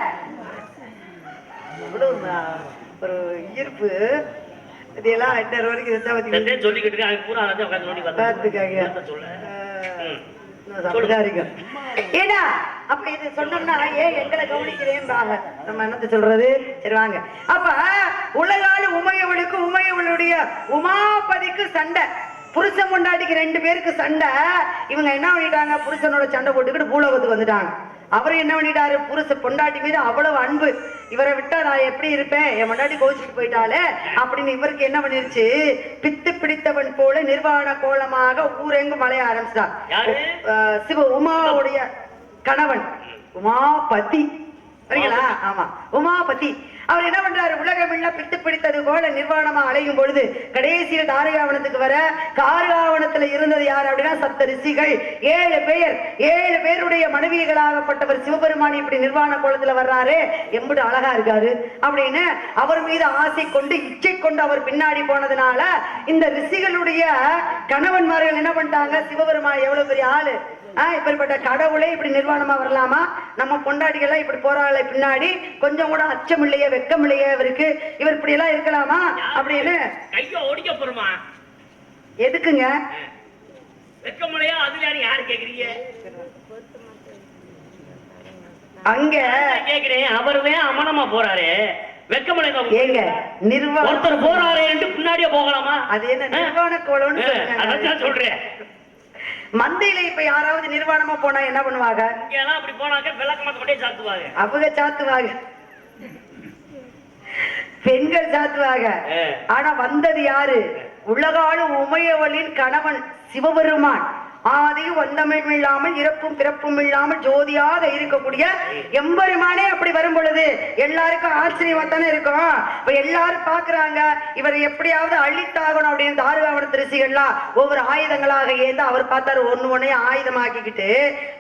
ஒரு ஈர்ப்பு இதெல்லாம் வரைக்கும் சொல்லிக்கிட்டு ஏன்னா அப்ப இது சொன்னோம்னா ஏன் எங்களை கவனிக்கிறேன் நம்ம என்னத்த சொல்றது? சரி வாங்க. அப்ப உலகால உமையவனுக்கு உமையவனுடைய உமாபதிக்கு சண்டை. புருஷன் பொண்டாட்டிக்கு 2 பேருக்கு சண்டை. இவங்க என்ன பண்ணிட்டாங்க? புருஷனோட சண்டை போட்டுக்கிட்டு பூலோகத்துக்கு வந்துட்டாங்க. அவரு என்ன பண்ணிட்டாரு? புருஷ பொண்டாட்டி மீது அவ்வளவு அன்பு, இவரை விட்டா நான் எப்படி இருப்பேன், என் பொண்டாட்டி கோச்சிட்டு போயிட்டாலே அப்படின்னு இவருக்கு என்ன பண்ணிருச்சு? பித்து பிடித்தவன் போல நிர்வாண கோலமாக ஊரெங்கும் மலைய ஆரம்பிச்சிட்டார். சிவ உமாவுடைய கணவன் உமாபதி. சரிங்களா? ஆமா, உமாபதி. அவர் என்ன பண்றாரு? உலகம் எல்லாம் பித்து பிடித்தது போல நிர்வாணமா அலையும் பொழுது கடைசியில் தாரகாவனத்துக்கு வர, காரகாவனத்துல இருந்தது யார் அப்படின்னா சப்த ரிஷிகள் 7 பேர். 7 பேருடைய மனைவிகளாகப்பட்டவர் சிவபெருமான் இப்படி நிர்வாண கோலத்துல வர்றாரு, எம்புடு அழகா இருக்காரு அப்படின்னு அவர் மீது ஆசை கொண்டு இச்சை கொண்டு அவர் பின்னாடி போனதுனால இந்த ரிஷிகளுடைய கணவன்மார்கள் என்ன பண்ணிட்டாங்க? சிவபெருமான் எவ்வளவு பெரிய ஆளு, இப்படிப்பட்ட கடவுளே இப்படி நிர்வாணமா வரலாமா? நம்ம பொண்டாட்டிகள் இப்படி போறாளே பின்னாடி, கொஞ்சம் கூட அச்சம் இல்லையே, வெக்கம் இல்லையே இவருக்கு, இவர் இப்படி எல்லாம் இருக்கலாமா அப்படின்னு கைய ஓடிக்க போறோமா? எதுக்குங்க வெக்கமலையா? அதுல யாரு கேக்குறீங்க? அங்க கேக்குறேன். அவருதான் அமனமா போறாரு, வெக்கமலை ஏங்க நிர்வாணம் ஒருத்தர் போறாரு பின்னாடியே போகலாமா? அது என்ன நிர்வாண கோலம்னு அதான் சொல்றேன். மந்தையில இப்ப யாராவது நிர்வாணமா போனா என்ன பண்ணுவாங்க? அப்படி போனாக்க விளக்கமாத்த கொண்டே சாத்துவாங்க. அவங்க சாத்துவாங்க, பெண்கள் சாத்துவாங்க. ஆனா வந்தது யாரு? உலகாலும் உமையவளின் கணவன் சிவபெருமான் ஆதியும் வந்தமிழ் இல்லாமல் இறப்பும் பிறப்பும் இல்லாமல் ஜோதியாக இருக்கக்கூடிய எம்பெருமானே அப்படி வரும் பொழுது எல்லாருக்கும் ஆச்சரியமா தானே இருக்கும். இப்ப எல்லாரும் பாக்குறாங்க இவரை எப்படியாவது அழித்தாகணும் அப்படின்னு தாருகாவன திருசிகள்லாம் ஒவ்வொரு ஆயுதங்களாக ஏந்து அவர் பார்த்தாரு ஒண்ணையும் ஆயுதமாக்கிக்கிட்டு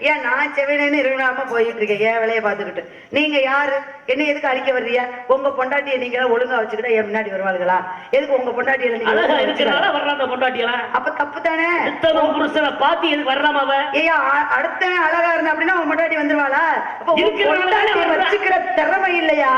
ஏன் நான் செவனேன்னு இருக்காம போயிட்டு இருக்கேன் என் வேலையை பார்த்துக்கிட்டு. நீங்க யாரு என்ன எதுக்கு அழிக்க வர்றீங்க? உங்க பொண்டாட்டியை நீங்க ஒழுங்கா வச்சுக்கிட்டா என் முன்னாடி வருவாளுங்களா? எதுக்கு உங்க பொண்டாட்டியை அப்ப தப்பு தானே? புருஷனை பார்த்து எதுக்கு வரலாமா? ஏயா அடுத்த அழகா இருந்தா அப்படின்னா உங்க பொண்டாட்டி வந்துருவாளா? வச்சுக்கிற திறமை இல்லையா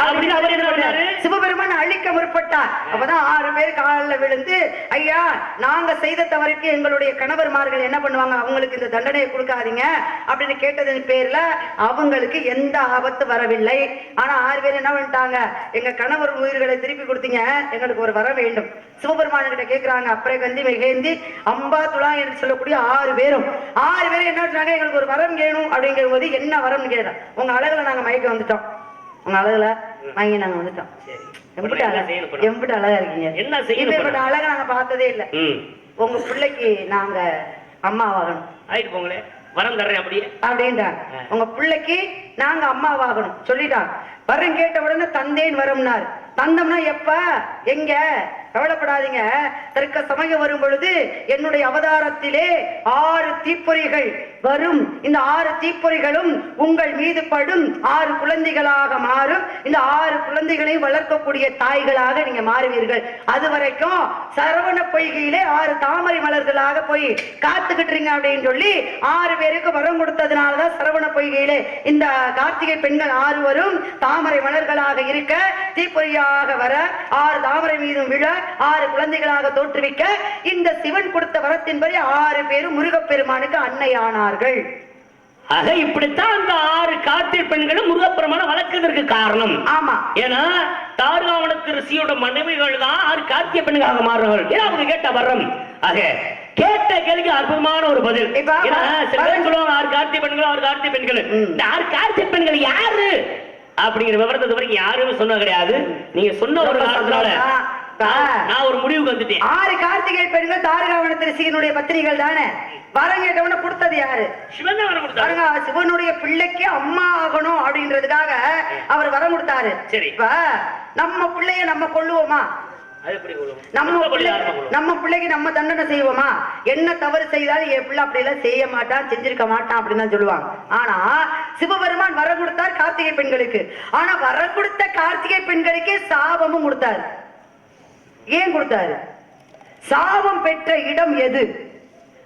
அப்படின்னு அவர் என்ன பண்ணாரு? சிவபெருமான் அழிக்க முற்பட்டார். அப்பதான் 6 பேர் காலில் விழுந்து ஐயா நாங்க செய்த தவறுக்கு எங்களுடைய கணவர்மார்கள் என்ன பண்ணுவாங்க, அவங்களுக்கு இந்த தண்டனையை கொடுக்காதீங்க அப்படின்னு கேட்டதன் பேர்ல அவங்களுக்கு எந்த ஆபத்து வரவில்லை. ஆனா 6 பேர் என்ன பண்ணிட்டாங்க, எங்க கணவர் உயிர்களை திருப்பி கொடுத்தீங்க, எங்களுக்கு ஒரு வரம் வேண்டும். சிவபெருமான் கிட்ட கேட்கிறாங்க. அப்புறம் கந்தி மிகேந்தி அம்பா துளா என்று சொல்லக்கூடிய 6 பேரும் என்ன சொன்னாங்க, எங்களுக்கு ஒரு வரம் வேணும் அப்படிங்கிற போது என்ன வரம்னு கேட்டோம். உங்க அழகுல நாங்க மயக்க வந்துட்டோம், உங்க அழகுல மயங்கி நாங்க வந்துட்டோம். எம்பிட்டு அழகா இருக்கீங்க, இப்ப அழகா நாங்க பார்த்ததே இல்லை. உங்க பிள்ளைக்கு நாங்க அம்மாவாகணும். ஆயிட்டு போங்களே வரம் தர்றேன் அப்படின்றாங்க. உங்க பிள்ளைக்கு நாங்க அம்மாவாகணும் சொல்லிட்டாங்க. வரம் கேட்ட உடனே தந்தேன் வரும்னார். தந்தம்னா எப்ப எங்க கவலைப்படாதீங்க, தற்க சமயம் வரும் பொழுது என்னுடைய அவதாரத்திலே 6 தீப்பொறிகள் வரும். இந்த 6 தீப்பொறிகளும் உங்கள் மீது படும் 6 குழந்தைகளாக மாறும். இந்த 6 குழந்தைகளையும் வளர்க்கக்கூடிய தாய்களாக நீங்க மாறுவீர்கள். அது வரைக்கும் சரவண பொய்கையிலே 6 தாமரை மலர்களாக போய் காத்துக்கிட்டுறீங்க அப்படின்னு சொல்லி 6 பேருக்கு வரம் கொடுத்ததுனாலதான் சரவண பொய்கையிலே இந்த கார்த்திகை பெண்கள் 6 வரும் தாமரை மலர்களாக இருக்க, தீப்பொறியாக வர, 6 தாமரை மீதும் விழ, 6 குழந்தைகளாக தோற்றுவிக்க, இந்த சிவன் கொடுத்த வரத்தின்படி 6 பேரும் முருகப்பெருமானுக்கு அன்னையானார்கள். ஆக இப்படித்தான் அந்த 6 கார்த்திகை பெண்களும் முருகப்பெருமான வளர்க்கிறதுக்கு காரணம். ஆமா, ஏன்னா தாருகாவனத்து ரிஷியோட மனைவிகள் தான் 6 கார்த்திகை பெண்களாக மாறுவார்கள். ஏன்னா அவங்க கேட்ட வரம். ஆக கேட்ட கேள்விக்கு அற்புதமான ஒரு பதில். சொல்லுவாங்க 6 கார்த்திகை பெண்கள் 6 கார்த்திகை பெண்கள். இந்த 6 கார்த்திகை பெண்கள் யாரு அப்படிங்கிற விவரத்தை வரைக்கும் யாருமே சொன்ன கிடையாது. நீங்க சொன்ன ஒரு காரணத்தினால நான் ஒரு முடிவுக்கு வந்துட்டேன். 6 கார்த்திகை பெண்கள் தாருகாவனத்து ரிஷியினுடைய பத்திரிகள் தானே. வரம் கேட்டவன கொடுத்தது யாரு? சிவன் தான் வரம் கொடுத்தாரு. சிவனுடைய பிள்ளைக்கு அம்மா ஆகணும் அப்படின்றதுக்காக அவர் வரம் கொடுத்தாரு. சரி, இப்ப நம்ம பிள்ளைய நம்ம கொள்ளுவோமா? நம்ம பிள்ளைக்கு நம்ம தண்டனை செய்வோமா? என்ன தவறு செய்தாலும் என் பிள்ளை அப்படி எல்லாம் செய்ய மாட்டான், செஞ்சிருக்க மாட்டான் அப்படின்னு தான் சொல்லுவாங்க. ஆனா சிவபெருமான் வரம் கொடுத்தார் கார்த்திகை பெண்களுக்கு. ஆனா வரம் கொடுத்த கார்த்திகை பெண்களுக்கே சாபமும் கொடுத்தாரு. ஏன் கொடுத்தாரு? சாபம் பெற்ற இடம் எது?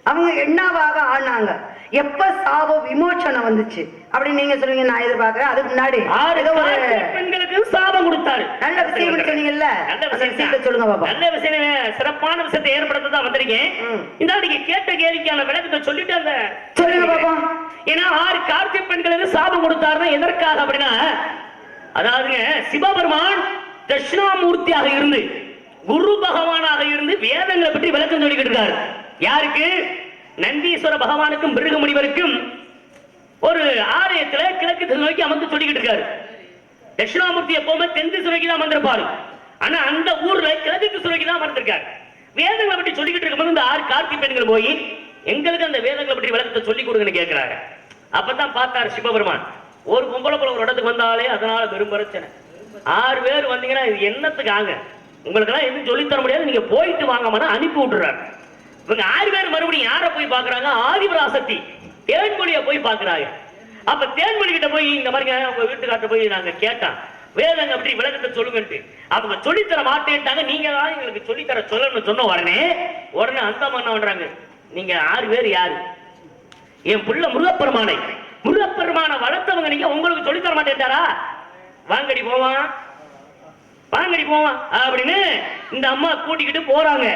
அவங்க என்னவாக ஆனாங்க? எப்ப சாப விமோச்சனம் வந்துச்சு அப்படின்னு நீங்க சொல்லுவீங்க, நான் எதிர்பார்க்கிறேன். அதுக்கு முன்னாடி பெண்களுக்கு சாபம் கொடுத்தாரு. நல்ல விஷயம் சொன்னீங்கல்ல, சொல்லுங்க பாப்பா. நல்ல விஷயம், சிறப்பான விஷயத்தை ஏற்படுத்த தான் வந்திருக்கேன். இந்த நீங்க கேட்ட கேள்விக்கான விளக்கத்தை சொல்லிட்டு அந்த சொல்லுங்க பாப்பா. ஏன்னா 6 கார்த்திகை பெண்களுக்கு சாபம் கொடுத்தாருன்னா எதற்காக அப்படின்னா, அதாவதுங்க சிவபெருமான் தட்சிணாமூர்த்தியாக இருந்து குரு பகவானாக இருந்து வேதங்களை பற்றி விளக்கம் சொல்லிக்கிட்டு இருக்காரு. யாருக்கு? நந்தீஸ்வர பகவானுக்கும் மிருக முனிவருக்கும் ஒரு ஆலயத்துல கிழக்கு திசை நோக்கி அமர்ந்து சொல்லிக்கிட்டு இருக்காரு. தட்சிணாமூர்த்தி எப்பவுமே தென் திசை நோக்கி தான் அமர்ந்திருப்பாரு. ஆனா அந்த ஊர்ல கிழக்கு திசை நோக்கி தான் அமர்ந்திருக்காரு. வேதங்களை பற்றி சொல்லிக்கிட்டு இருக்கும்போது இந்த 6 கார்த்திகை பெண்கள் போய் எங்களுக்கு அந்த வேதங்களை பற்றி விளக்கத்தை சொல்லிக் கொடுங்கன்னு கேட்கிறாங்க. அப்பதான் பார்த்தாரு சிவபெருமான், ஒரு பொம்பளை போல ஒரு இடத்துக்கு வந்தாலே அதனால பெரும் பிரச்சனை. 6 பேர் வந்தீங்கன்னா இது என்னத்துக்கு ஆங்க, உங்களுக்கு எல்லாம் எதுவும் சொல்லித்தர முடியாது, நீங்க போயிட்டு வாங்க அனுப்பி விட்டுறாரு. இவங்க 6 பேர் மறுபடியும் யார போய் பாக்குறாங்க? ஆதிபராசக்தி தேன்மொழிய போய் பாக்குறாங்க. அப்ப தேன்மொழி கிட்ட போய் இந்த மாதிரி உங்க வீட்டுக்காட்ட போய் நாங்க கேட்டோம், வேதங்க அப்படி விளக்கத்தை சொல்லுங்கன்ட்டு. அவங்க சொல்லித்தர மாட்டேன்ட்டாங்க. நீங்க தான் எங்களுக்கு சொல்லித்தர சொல்லணும்னு சொன்ன உடனே அந்த அம்மா என்ன பண்றாங்க, நீங்க 6 பேர் யாரு? என் புள்ள முருகப்பெருமான வளர்த்தவங்க, நீங்க உங்களுக்கு சொல்லித்தர மாட்டேன்ட்டாரா? வாங்கடி போவான் அப்படின்னு இந்த அம்மா கூட்டிக்கிட்டு போறாங்க.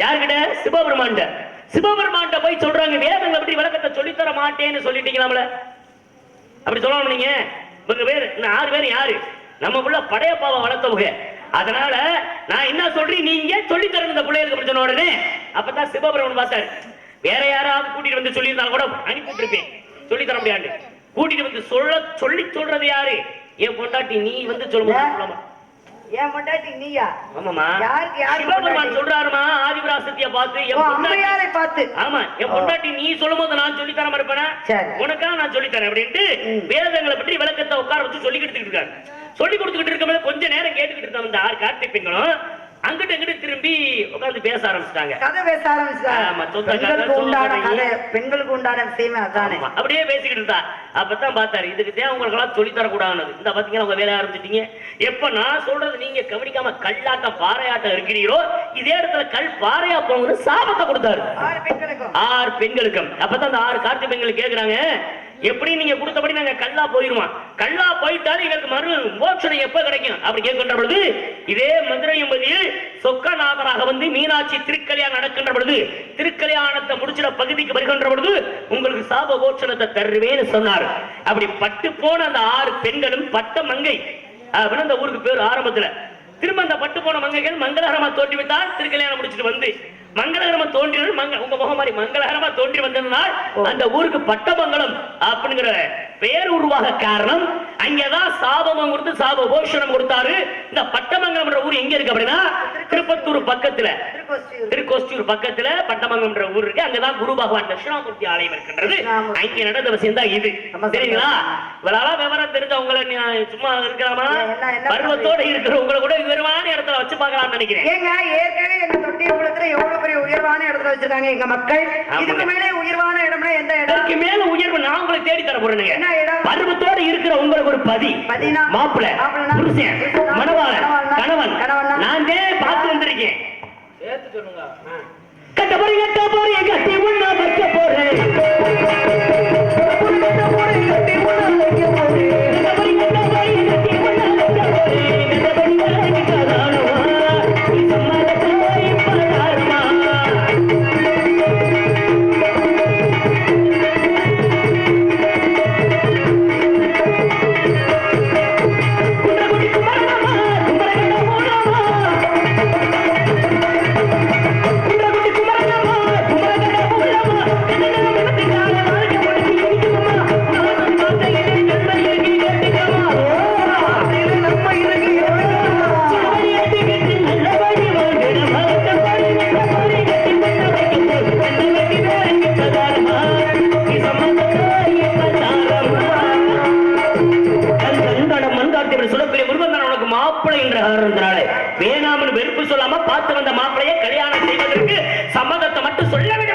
யாருக்கிட்ட? சிவபெருமான்ட்ட போய் சொல்றாங்க, வேதங்களை பற்றி விளக்கத்தை சொல்லித்தர மாட்டேன்னு சொல்லிட்டீங்களாம்ல, அப்படி சொல்லணும். நீங்க இவங்க பேர் இந்த 6 பேர் யாரு? நம்ம புள்ள படையப்பாவை வளர்த்தவங்க. அதனால நான் என்ன சொல்றேன், நீங்க சொல்லித்தர இந்த பிள்ளைகளுக்கு அப்படி சொன்ன உடனே அப்பதான் சிவபெருமான் பார்த்தாரு, வேற யாராவது கூட்டிட்டு வந்து சொல்லியிருந்தா கூட அனுப்பிட்டு இருப்பேன், சொல்லித்தர முடியாது. கூட்டிட்டு வந்து சொல்றது யாரு? என் பொண்டாட்டி. நீ வந்து சொல்லுமா ஏன் பொண்டாட்டி நீயா? ஆமாமா. யாருக்கு யாரு சிவபெருமான் பொண்டாட்டி? சொல்றாருமா ஆதிபராசக்தியை பார்த்து ஓ, அம்மையாரை பார்த்து. ஆமா என் பொண்டாட்டி நீ சொல்லும் போது நான் சொல்லி தர இருப்பேனா சரி. உனக்கா நான் சொல்லி தரேன் அப்படின்ட்டு வேதங்களை பற்றி விளக்கத்தை உட்கார வச்சு சொல்லி கொடுத்துட்டு இருக்காரு. சொல்லி கொடுத்துக்கிட்டு இருக்கும்போது கொஞ்ச நேரம் கேட்டுக்கிட்டு இருந்தோம். இந்த 6 கார்த்திகை பெண்களும் அங்கிட்டு இங்கிட்டு திரும்பி உட்கார்ந்து பேச ஆரம்பிச்சிட்டாங்க. கதை பேச ஆரம்பிச்சிட்டாங்க. பெண்களுக்கு உண்டான கதை, பெண்களுக்கு உண்டான விஷயமே அதானே. அப்படியே பேசிக்கிட்டு இருந்தா. அப்பதான் பார்த்தாரு இதுக்கு தான் உங்களுக்கு எல்லாம் சொல்லி தரக்கூடாது. இந்த பாத்தீங்கன்னா உங்க வேலை ஆரம்பிச்சிட்டீங்க. எப்ப நான் சொல்றது நீங்க கவனிக்காம கல்லாட்டம் பாறையாட்டம் இருக்கிறீரோ இதே இடத்துல கல் பாறையா போங்கன்னு சாபத்தை கொடுத்தாரு 6 பெண்களுக்கும். அப்பதான் அந்த 6 கார்த்திகை பெண்கள் கேக்குறாங்க எப்படி நீங்க கொடுத்தபடி நாங்க கல்லா போயிருவோம். கல்லா போயிட்டாலும் எங்களுக்கு மறு மோட்சம் எப்ப கிடைக்கும் அப்படி கேட்கின்ற பொழுது இதே மதுரை என்பதில் சொக்கநாதராக வந்து மீனாட்சி திருக்கல்யாணம் நடக்கின்ற பொழுது திருக்கல்யாணத்தை முடிச்சிட பகுதிக்கு வருகின்ற பொழுது உங்களுக்கு சாப மோட்சணத்தை தருவேன்னு சொன்னார். அப்படி பட்டு போன அந்த 6 பெண்களும் பட்ட மங்கை அப்படின்னு அந்த ஊருக்கு பேர் ஆரம்பத்துல. திரும்ப அந்த பட்டு போன மங்கைகள் மங்களகரமா தோன்றி விட்டால் திருக்கல்யாணம் முடிச்சுட்டு வந்து மங்களகரமா தோன்றினால் உங்க முகம் மாதிரி மங்களகரமா தோன்றி வந்ததுனால் அந்த ஊருக்கு பட்டமங்கலம் அப்படிங்கிற பெயர் உருவாக காரணம். அங்கதான் சாபம் கொடுத்து சாப போஷணம் கொடுத்தாரு. இந்த பட்டமங்கலம் ஊர் எங்க இருக்கு அப்படின்னா திருப்பத்தூர் பக்கத்துல, திருக்கோஷ்டியூர் பக்கத்துல பட்டமங்கலம் ஊர் இருக்கு. அங்கதான் குரு பகவான் தட்சிணாமூர்த்தி ஆலயம் இருக்கின்றது. அங்க நடந்த விஷயம் தான் இது. சரிங்களா? இவ்வளவு விவரம் தெரிஞ்சவங்களை சும்மா இருக்கலாமா? பருவத்தோட இருக்கிற உங்களை கூட உயர்வான இடத்துல வச்சு பார்க்கலாம்னு நினைக்கிறேன். ஏற்கனவே எங்க தொட்டி குளத்துல எவ்வளவு பெரிய உயர்வான இடத்துல வச்சிருக்காங்க எங்க மக்கள். இதுக்கு மேலே உயர்வான இடம்னா எந்த இடம்? இதுக்கு மேல உயர்வு நான் உங்களுக்கு தேடி தர போறேன். பருவத்தோட இருக்கிற உங்களுக்கு ஒரு மாப்பிள்ளை, புருஷன், மணவாளன், கணவன் நான் பார்த்து வந்திருக்கேன். கட்ட போறீங்க கட்டி உண்ணா வைக்க போறேன். வேணாம்னு வெறுப்பு சொல்லாம பார்த்து வந்த மாப்பிளைய கல்யாணம் செய்வதற்கு சம்மதத்தை மட்டும் சொல்ல வேண்டும்.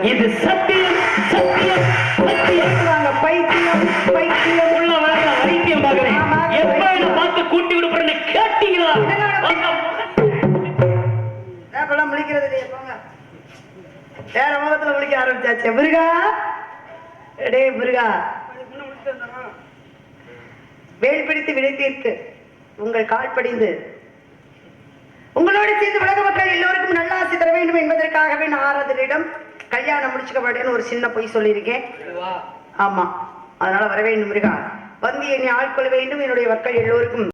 இது சத்தியம் சத்தியம் சத்தியம். பைத்தியம் பைத்தியம் உள்ள வைத்தியம் பார்க்கிறேன். எப்ப பார்த்து கூட்டி விடுறேன்னு கேட்டீங்களா? முழிக்கிறது இல்லையா? போங்க வேற முகத்துல முழிக்க ஆரம்பிச்சாச்சு. முருகா டே முருகா, வேல் பிடித்து விளைத்தீர்க்கு உங்கள் கால் படிந்து உங்களோடு சேர்ந்து உலக மக்கள் எல்லோருக்கும் நல்ல ஆசை தர வேண்டும் என்பதற்காகவே நான் 6 கல்யாணம் முடிச்சுக்க மாட்டேன்னு ஒரு சின்ன பொய் சொல்லியிருக்கேன். ஆமா, அதனால வர வேண்டும் முருகா. வந்து என்னை ஆட்கொள்ள வேண்டும். என்னுடைய மக்கள் எல்லோருக்கும்